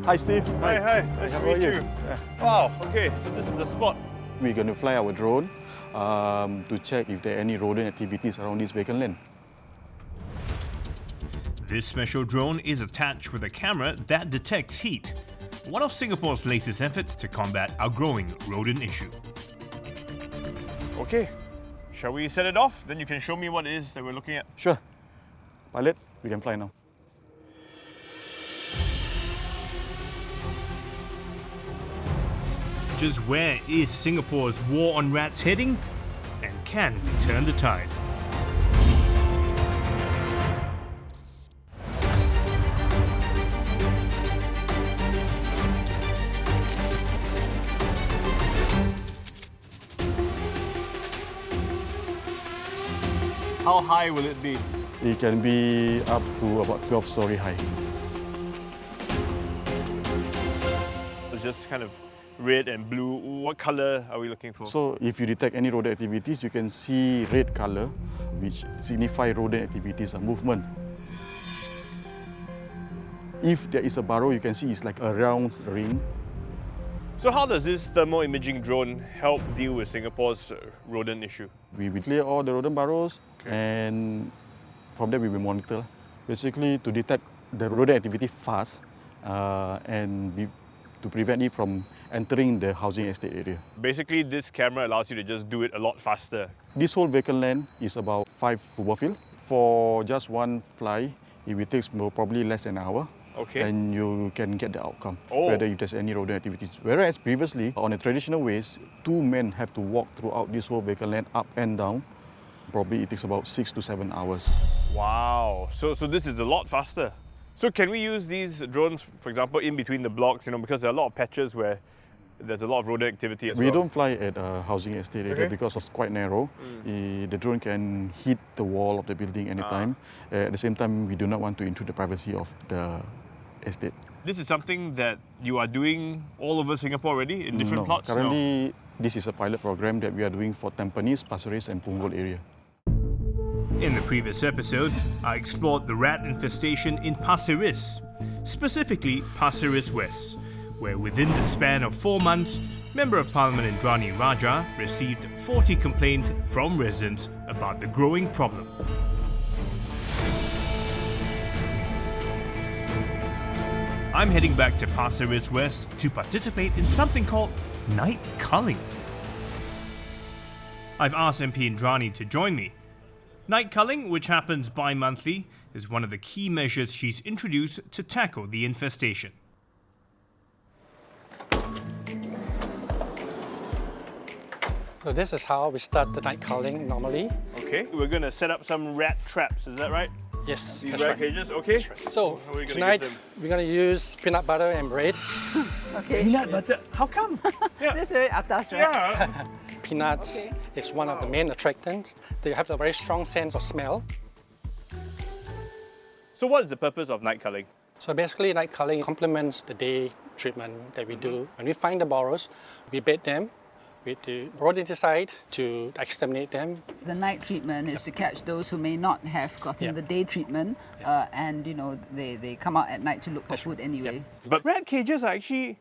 Hi, Steve. Hi. Nice to meet you. Yeah. Wow, okay, so this is the spot. We're going to fly our drone to check if there are any rodent activities around this vacant land. This special drone is attached with a camera that detects heat, one of Singapore's latest efforts to combat our growing rodent issue. Okay, shall we set it off? Then you can show me what it is that we're looking at. Sure. Pilot, we can fly now. Just where is Singapore's war on rats heading? And can we turn the tide? How high will it be? It can be up to about 12-story high. It's just kind of red and blue. What color are we looking for? So if you detect any rodent activities, you can see red color, which signify rodent activities and movement. If there is a burrow, you can see it's like a round ring. So how does this thermal imaging drone help deal with Singapore's rodent issue? We will clear all the rodent burrows, and from there we will monitor. Basically, to detect the rodent activity fast and to prevent it from entering the housing estate area. Basically, this camera allows you to just do it a lot faster. This whole vacant land is about 5 football fields. For just one fly, it will take probably less than an hour. Okay. And you can get the outcome, Oh. whether if there's any rodent activities. Whereas previously, on the traditional ways, 2 men have to walk throughout this whole vacant land, up and down. Probably it takes about 6 to 7 hours. Wow, so this is a lot faster. So can we use these drones, for example, in between the blocks, because there are a lot of patches where there's a lot of rodent activity as well? We don't fly at a housing estate area Okay. because it's quite narrow. The drone can hit the wall of the building anytime. At the same time, we do not want to intrude the privacy of the estate. This is something that you are doing all over Singapore already in different No, plots? currently, this is a pilot program that we are doing for Tampines, Pasir Ris and Punggol area. In the previous episode, I explored the rat infestation in Pasir Ris, specifically Pasir Ris West, where within the span of 4 months, Member of Parliament Indranee Raja received 40 complaints from residents about the growing problem. I'm heading back to Pasir Ris West to participate in something called night culling. I've asked MP Indranee to join me. Night culling, which happens bi-monthly, is one of the key measures she's introduced to tackle the infestation. So this is how we start the night culling normally. Okay, we're going to set up some rat traps, is that right? Yes, These that's rat right. cages, okay? So How are we gonna tonight get them? we're going to use peanut butter and bread. Okay. Peanut butter, how come? That's very atas, right? Yeah. Peanuts is one of the main attractants. They have a very strong sense of smell. So what is the purpose of night culling? So basically night culling complements the day treatment that we do. When we find the burrows, we bait them with the rodenticide to exterminate them. The night treatment is to catch those who may not have gotten the day treatment, and they come out at night to look for food anyway. But rat cages are actually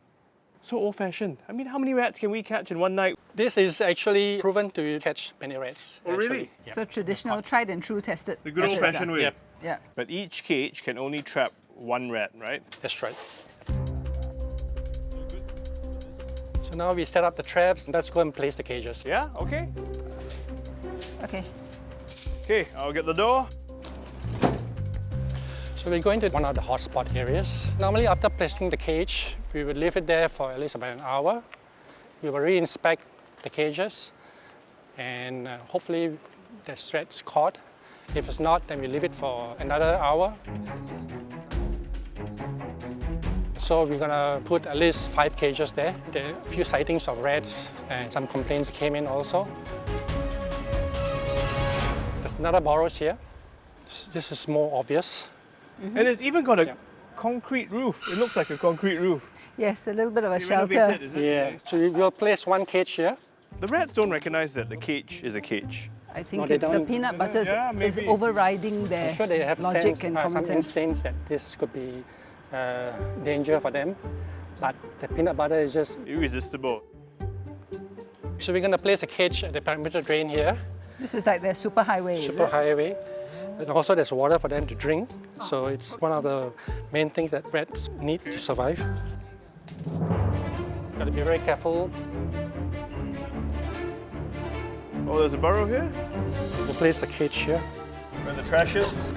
so old-fashioned. I mean, how many rats can we catch in one night? This is actually proven to catch many rats. Oh, really? actually. Yeah. So traditional, tried and true, tested. The good methods, old-fashioned way. Yep. Yeah. But each cage can only trap one rat, right? That's right. So now we set up the traps. Let's go and place the cages. Yeah, okay. Okay. Okay, I'll get the door. So we're going to one of the hotspot areas. Normally after placing the cage, we will leave it there for at least about an hour. We will re-inspect the cages and hopefully the rat's caught. If it's not, then we leave it for another hour. So we're gonna put at least 5 cages there. There are a few sightings of rats and some complaints came in also. There's another burrows here. This is more obvious. And it's even got a concrete roof. It looks like a concrete roof. Yes, a little bit of a You shelter. renovated, is it? Yeah, so we will place 1 cage here. The rats don't recognize that the cage is a cage. I think No, they it's the don't. peanut butter Yeah, is maybe. overriding their I'm sure they have logic sense, and common some sense. instincts that this could be danger for them, but the peanut butter is just... Irresistible. So we're going to place a cage at the perimeter drain here, This is like their super highway. super highway. And also there's water for them to drink. So it's one of the main things that rats need to survive. Got to be very careful. Oh, there's a burrow here? We'll place the cage here. Where the trash is.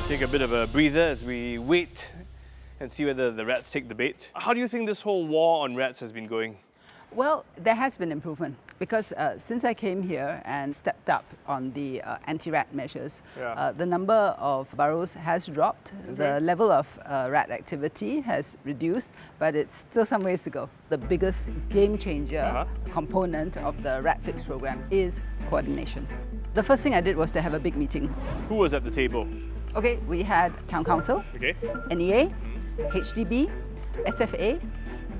Take a bit of a breather as we wait and see whether the rats take the bait. How do you think this whole war on rats has been going? Well, there has been improvement because since I came here and stepped up on the anti-rat measures, the number of burrows has dropped. The level of rat activity has reduced, but it's still some ways to go. The biggest game changer component of the Rat Fix program is coordination. The first thing I did was to have a big meeting. Who was at the table? Okay, we had Town Council, Okay. NEA, HDB, SFA,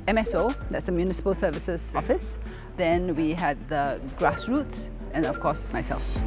MSO, that's the Municipal Services Office. Then we had the grassroots and of course myself.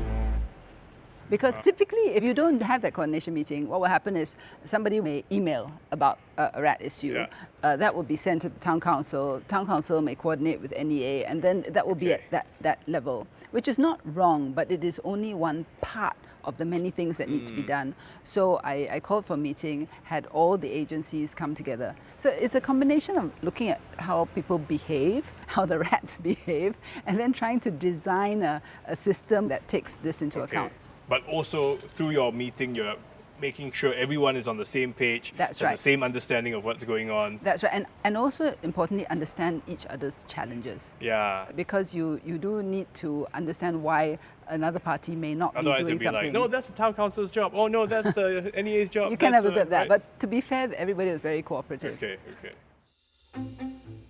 Because typically if you don't have that coordination meeting, what will happen is somebody may email about a rat issue. That will be sent to the Town Council. Town Council may coordinate with NEA and then that will be at that level, which is not wrong, but it is only one part of the many things that need to be done. So I called for a meeting, had all the agencies come together. So it's a combination of looking at how people behave, how the rats behave, and then trying to design a system that takes this into account. But also through your meeting, you're making sure everyone is on the same page, That's has right. the same understanding of what's going on. That's right, and also importantly, understand each other's challenges. Yeah. Because you do need to understand why another party may not Otherwise be doing it'd be something. like, no, that's the town council's job. Oh no, that's the NEA's job. You can have a That's, bit of that, right. but to be fair, everybody was very cooperative. Okay.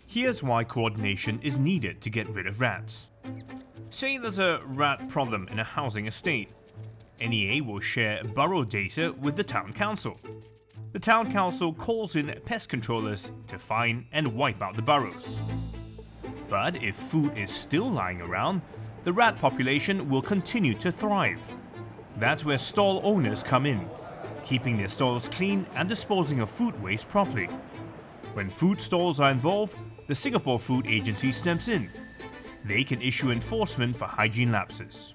Here's why coordination is needed to get rid of rats. Say there's a rat problem in a housing estate. NEA will share burrow data with the town council. The town council calls in pest controllers to find and wipe out the burrows. But if food is still lying around, the rat population will continue to thrive. That's where stall owners come in, keeping their stalls clean and disposing of food waste properly. When food stalls are involved, the Singapore Food Agency steps in. They can issue enforcement for hygiene lapses.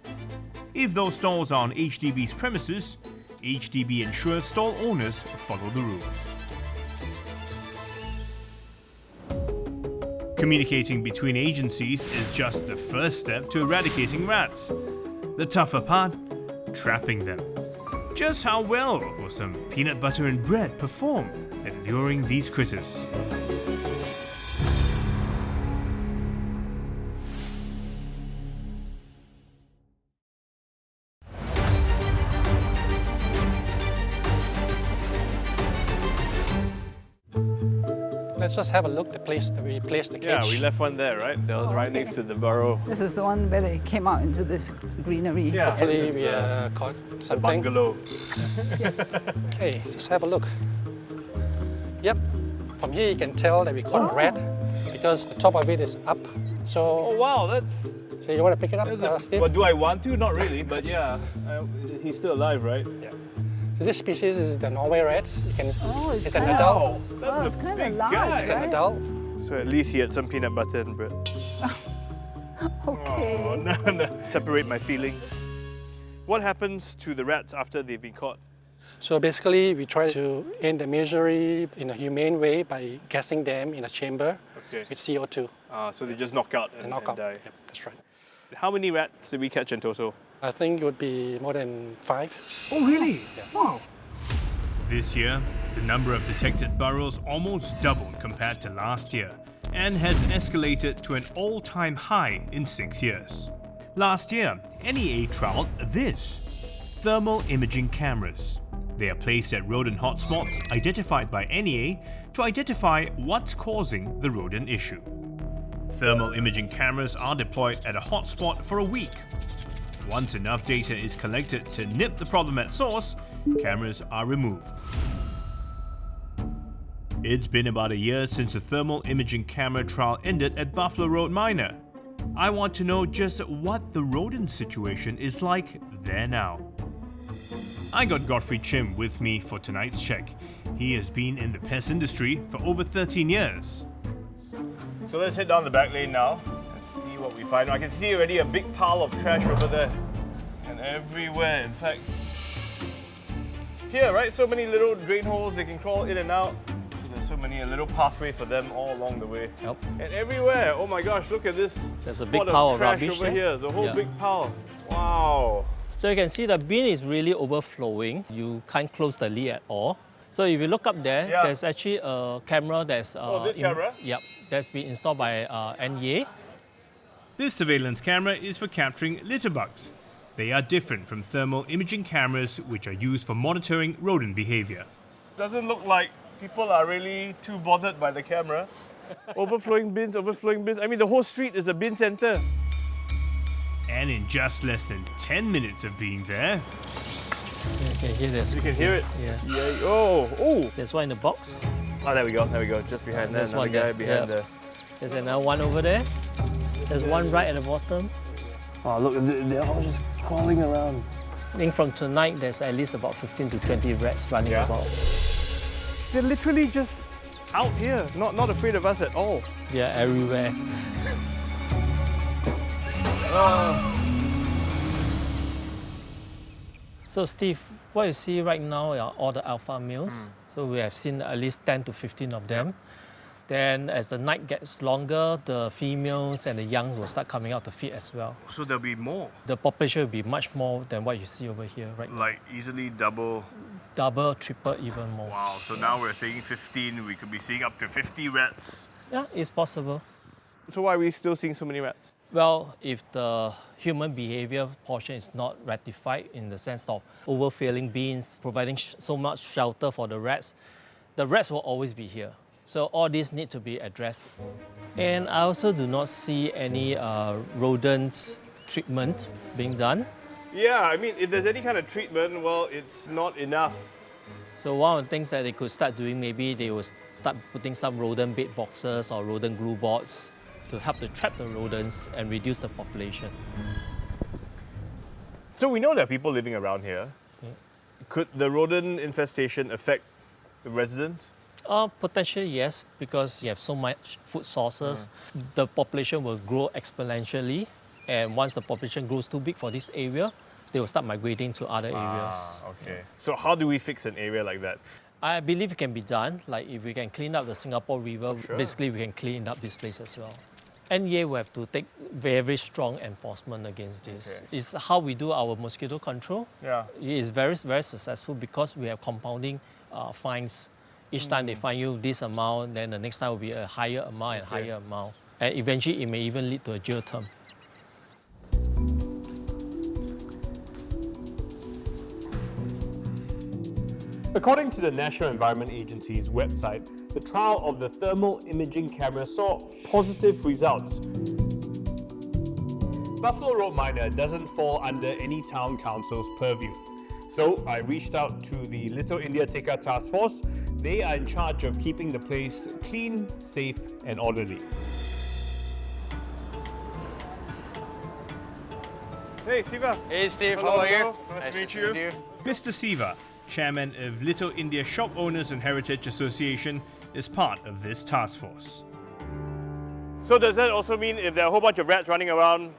If those stalls are on HDB's premises, HDB ensures stall owners follow the rules. Communicating between agencies is just the first step to eradicating rats. The tougher part, trapping them. Just how well will some peanut butter and bread perform at luring these critters? Let's just have a look at the place that we placed the cage. Yeah, we left one there, right? That was right next to the burrow. This was the one where they came out into this greenery. Yeah. Hopefully we caught The something. bungalow. Okay, just have a look. Yep, from here you can tell that we caught a rat because the top of it is up. Oh So, wow, that's so you want to pick it up, Steve? Well, do I want to? Not really, but yeah, he's still alive, right? Yeah. So this species is the Norway rats. You can, Oh, it's kind an of- adult. That's it's a kind big of large, guy. It's an right? adult. So at least he had some peanut butter and bread. Okay. Oh, no. Separate my feelings. What happens to the rats after they've been caught? So basically, we try to end the misery in a humane way by gassing them in a chamber with CO2. So they just knock out and, And knock and out. die. Yep, that's right. How many rats did we catch in total? I think it would be more than 5. Oh, really? Yeah. Wow. This year, the number of detected burrows almost doubled compared to last year and has escalated to an all-time high in 6 years. Last year, NEA trialed this: thermal imaging cameras. They are placed at rodent hotspots identified by NEA to identify what's causing the rodent issue. Thermal imaging cameras are deployed at a hotspot for a week. Once enough data is collected to nip the problem at source, cameras are removed. It's been about a year since the thermal imaging camera trial ended at Buffalo Road Minor. I want to know just what the rodent situation is like there now. I got Godfrey Chim with me for tonight's check. He has been in the pest industry for over 13 years. So let's head down the back lane now and see what we find. I can see already a big pile of trash over there. And everywhere, in fact. Here, right? So many little drain holes, they can crawl in and out. So there's so many, a little pathway for them all along the way. Yep. And everywhere, oh my gosh, look at this. There's a big spot pile of trash rubbish over there. here. There's a whole Yeah. big pile. Wow. So you can see the bin is really overflowing. You can't close the lid at all. So if you look up there, Yeah. there's actually a camera that's this camera? Yep, that's been installed by NEA. This surveillance camera is for capturing litter bugs. They are different from thermal imaging cameras, which are used for monitoring rodent behavior. Doesn't look like people are really too bothered by the camera. Overflowing bins, overflowing bins. I mean, the whole street is a bin center. And in just less than 10 minutes of being there, You can hear this. You can hear it. Yeah. Yeah. Oh. There's one in the box. Oh, there we go. There we go. Just behind there. There's Another one guy there. behind Yeah. there. There's another one over there. There's one right at the bottom. Oh, look, they're all just crawling around. I think from tonight, there's at least about 15 to 20 rats running Yeah. about. They're literally just out here, not afraid of us at all. They're everywhere. So Steve, what you see right now are all the alpha males. So we have seen at least 10 to 15 of them. Then as the night gets longer, the females and the young will start coming out to feed as well. So there'll be more, The population will be much more than what you see over here right now. like easily double. Double, triple, even more. Wow, so now we're seeing 15, we could be seeing up to 50 rats. Yeah, it's possible. So why are we still seeing so many rats? Well, if the human behavior portion is not ratified in the sense of overfilling bins, providing so much shelter for the rats will always be here. So all these need to be addressed. And I also do not see any rodent treatment being done. Yeah, I mean, if there's any kind of treatment, well, it's not enough. So one of the things that they could start doing, maybe they will start putting some rodent bait boxes or rodent glue boards to help to trap the rodents and reduce the population. So we know there are people living around here. Could the rodent infestation affect the residents? Potentially, yes, because you have so much food sources. The population will grow exponentially, and once the population grows too big for this area, they will start migrating to other areas. Okay. So how do we fix an area like that? I believe it can be done. Like if we can clean up the Singapore River, Sure. basically we can clean up this place as well. NEA will have to take very strong enforcement against this. Okay. It's how we do our mosquito control. Yeah. It is very successful because we have compounding fines. Each time they fine you this amount, then the next time will be a higher amount and higher amount. And eventually it may even lead to a jail term. according to the National Environment Agency's website, the trial of the thermal imaging camera saw positive results. Buffalo Road Minor doesn't fall under any town council's purview. So I reached out to the Little India Tika Task Force. They are in charge of keeping the place clean, safe and orderly. Hey, Siva. Hey Steve, Hello, how are hello. you? Nice to meet you. Mr. Siva, chairman of Little India Shop Owners and Heritage Association, is part of this task force. So does that also mean if there are a whole bunch of rats running around,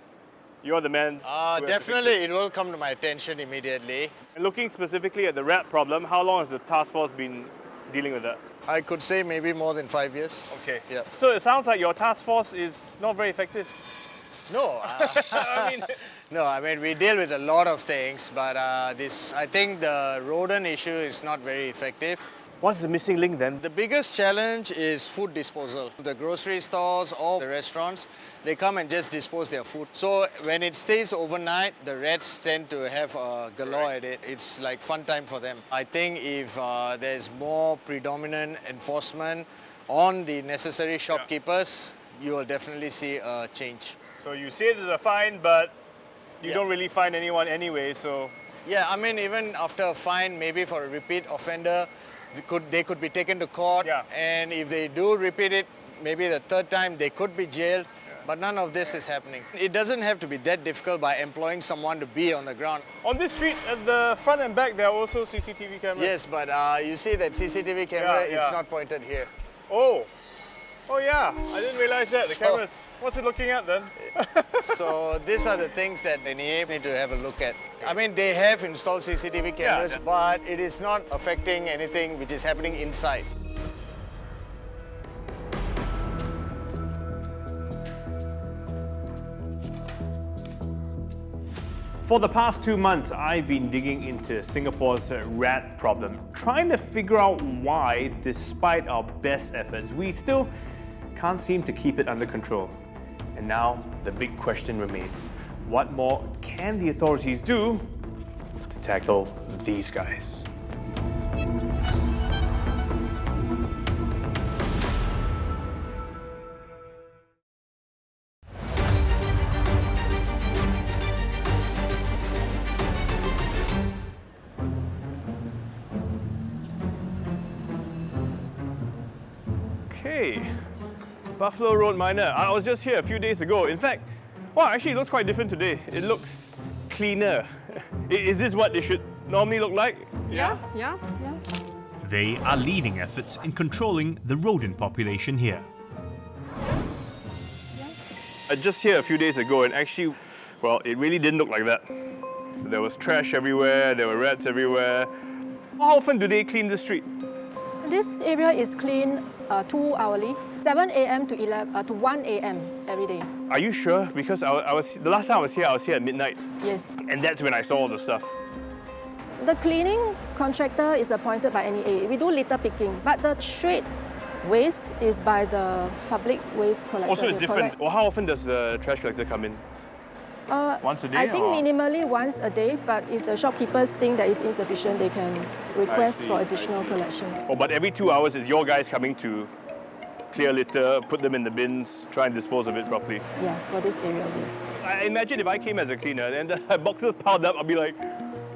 you're the man? who has to fix Definitely, it will come to my attention immediately. it? And looking specifically at the rat problem, how long has the task force been dealing with that? I could say maybe more than 5 years. Okay. Yeah. So it sounds like your task force is not very effective. No, I mean we deal with a lot of things, but I think the rodent issue is not very effective. What's the missing link then? The biggest challenge is food disposal. The grocery stores or the restaurants, they come and just dispose their food. So when it stays overnight, the rats tend to have galore at it. It's like fun time for them. I think if there's more predominant enforcement on the necessary shopkeepers, you will definitely see a change. So you say there's a fine, but you Yeah. don't really find anyone anyway, so... Yeah, I mean even after a fine, maybe for a repeat offender, they could be taken to court, Yeah. and if they do repeat it, maybe the third time they could be jailed, but none of this is happening. It doesn't have to be that difficult by employing someone to be on the ground. On this street, at the front and back, there are also CCTV cameras. Yes, but you see that CCTV camera, Yeah, it's yeah. not pointed here. Oh yeah, I didn't realize that. The cameras. What's it looking at then? So these are the things that NEA need to have a look at. I mean, they have installed CCTV cameras, Yeah. but it is not affecting anything which is happening inside. For the past 2 months, I've been digging into Singapore's rat problem, trying to figure out why, despite our best efforts, we still can't seem to keep it under control. And now, the big question remains. What more can the authorities do to tackle these guys? Okay, Buffalo Road Miner. I was just here a few days ago. In fact, well, actually it looks quite different today. It looks cleaner. Is this what it should normally look like? Yeah. They are leading efforts in controlling the rodent population here. Just here a few days ago, and actually, well, it really didn't look like that. There was trash everywhere, there were rats everywhere. How often do they clean the street? This area is cleaned 2 hourly, 7 a.m. to 1 a.m. every day. Are you sure? Because I was the last time I was here at midnight, Yes. and that's when I saw all the stuff. The cleaning contractor is appointed by NEA. We do litter picking, but the trade waste is by the public waste collector. Also, it's They different. collect. Well, how often does the trash collector come in? Once a day? I think or? minimally once a day, but if the shopkeepers think that is insufficient, they can request for additional collection. Oh, but every 2 hours is your guys coming to clear litter, put them in the bins, try and dispose of it properly. Yeah, for this area, yes. I imagine if I came as a cleaner and the boxes piled up, I'd be like,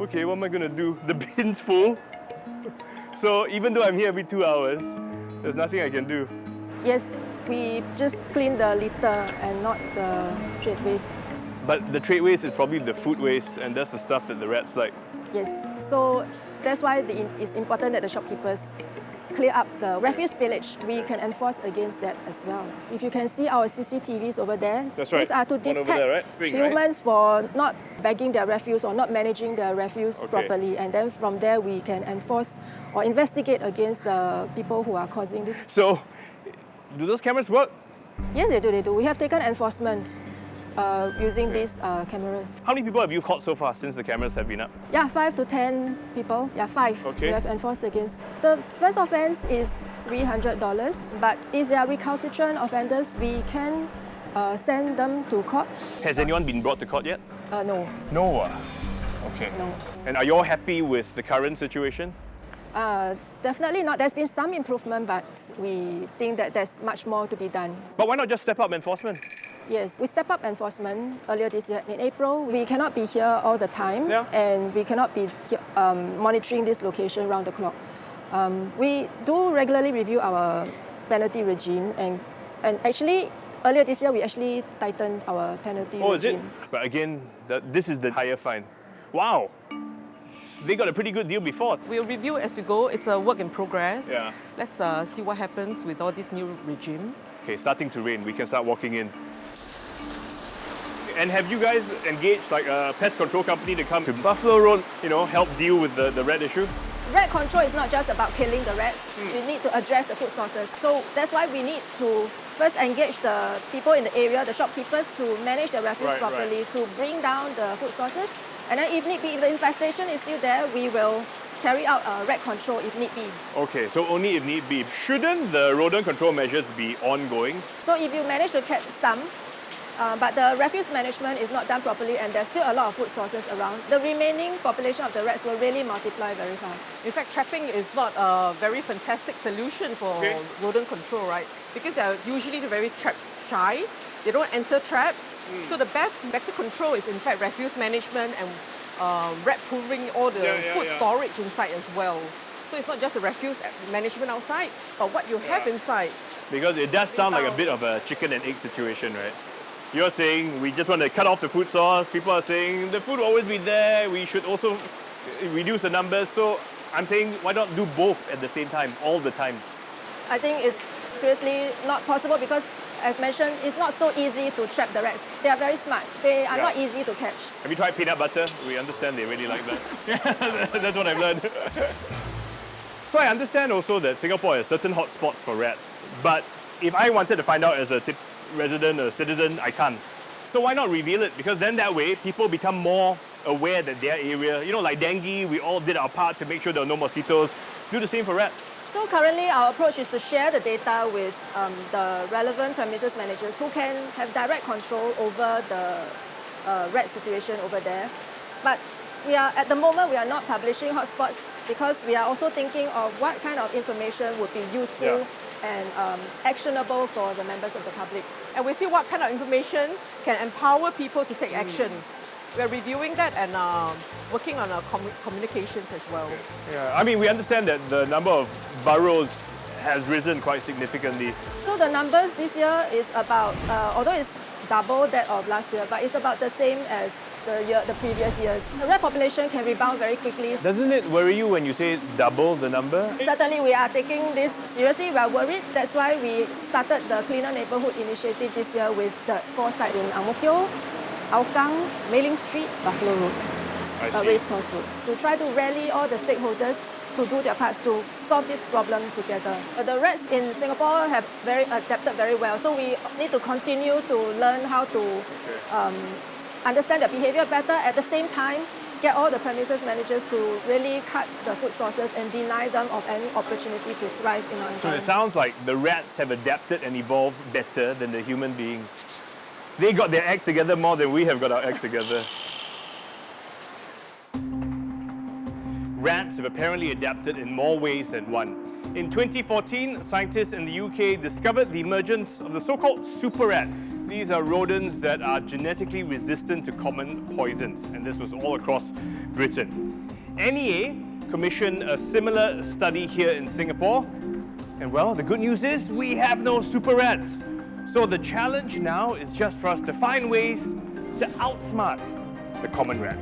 okay, what am I gonna do? The bin's full. So even though I'm here every 2 hours, there's nothing I can do. Yes, we just clean the litter and not the trade waste. But the trade waste is probably the food waste, and that's the stuff that the rats like. Yes, so that's why it's important that the shopkeepers clear up the refuse spillage. We can enforce against that as well. If you can see our CCTVs over there, That's right. these are to One over detect there, right? Ring, right? humans for not bagging their refuse or not managing their refuse Okay. properly. And then from there, we can enforce or investigate against the people who are causing this. So, do those cameras work? Yes, they do. We have taken enforcement using these cameras. How many people have you caught so far since the cameras have been up? Yeah, 5 to 10 people. Yeah, 5. Okay. We have enforced against. The first offense is $300, but if they are recalcitrant offenders, we can send them to court. Has anyone been brought to court yet? No, No. Okay. no. And are you all happy with the current situation? Definitely not. There's been some improvement, but we think that there's much more to be done. But why not just step up enforcement? Yes, we step up enforcement earlier this year. In April, we cannot be here all the time, Yeah. and we cannot be monitoring this location round the clock. We do regularly review our penalty regime, and actually, earlier this year, we actually tightened our penalty Oh, is it? regime. But again, this is the higher fine. Wow. They got a pretty good deal before. We'll review as we go. It's a work in progress. Yeah. Let's see what happens with all this new regime. Okay, starting to rain. We can start walking in. And have you guys engaged like a pest control company to come to Buffalo Road, help deal with the rat issue? Rat control is not just about killing the rats. We need to address the food sources. So that's why we need to first engage the people in the area, the shopkeepers, to manage the refuse Right, properly, to bring down the food sources. And then if need be, if the infestation is still there, we will carry out rat control if need be. Okay, so only if need be. Shouldn't the rodent control measures be ongoing? So if you manage to catch some, but the refuse management is not done properly and there's still a lot of food sources around, the remaining population of the rats will really multiply very fast. In fact, trapping is not a very fantastic solution for rodent control, right? Because they're usually very trap shy. They don't enter traps. So the best vector control is in fact refuse management and rat proofing all the food storage inside as well. So it's not just the refuse management outside, but what you have inside. Because it does sound like a bit of a chicken and egg situation, right? You're saying we just want to cut off the food source. People are saying the food will always be there. We should also reduce the numbers. So I'm saying why not do both at the same time, all the time? I think it's seriously not possible because, as mentioned, it's not so easy to trap the rats. They are very smart. They are not easy to catch. Have you tried peanut butter? We understand they really like that. That's what I've learned. So I understand also that Singapore has certain hotspots for rats. But if I wanted to find out as a resident or citizen, I can't. So why not reveal it? Because then that way people become more aware that their area, you know, like dengue, we all did our part to make sure there are no mosquitoes. Do the same for rats. So currently our approach is to share the data with the relevant premises managers who can have direct control over the rat situation over there. But at the moment we are not publishing hotspots because we are also thinking of what kind of information would be useful and actionable for the members of the public. And we see what kind of information can empower people to take action. We're reviewing that and working on our communications as well. Yeah, I mean, we understand that the number of burrows has risen quite significantly. So the numbers this year is about, although it's double that of last year, but it's about the same as the previous years. The rat population can rebound very quickly. Doesn't it worry you when you say double the number? Certainly we are taking this seriously. We are worried. That's why we started the Cleaner Neighbourhood initiative this year with the 4 sites in Ang Mo Kio, Hougang, Mei Ling Street, Buffalo Road, Race Course Road, to try to rally all the stakeholders to do their parts to solve this problem together. The rats in Singapore have adapted very well, so we need to continue to learn how to understand their behavior better. At the same time, get all the premises managers to really cut the food sources and deny them of any opportunity to thrive in our environment. So it sounds like the rats have adapted and evolved better than the human beings. They got their act together more than we have got our act together. Rats have apparently adapted in more ways than one. In 2014, scientists in the UK discovered the emergence of the so-called super rat. These are rodents that are genetically resistant to common poisons, and this was all across Britain. NEA commissioned a similar study here in Singapore, and well, the good news is we have no super rats. So the challenge now is just for us to find ways to outsmart the common rat.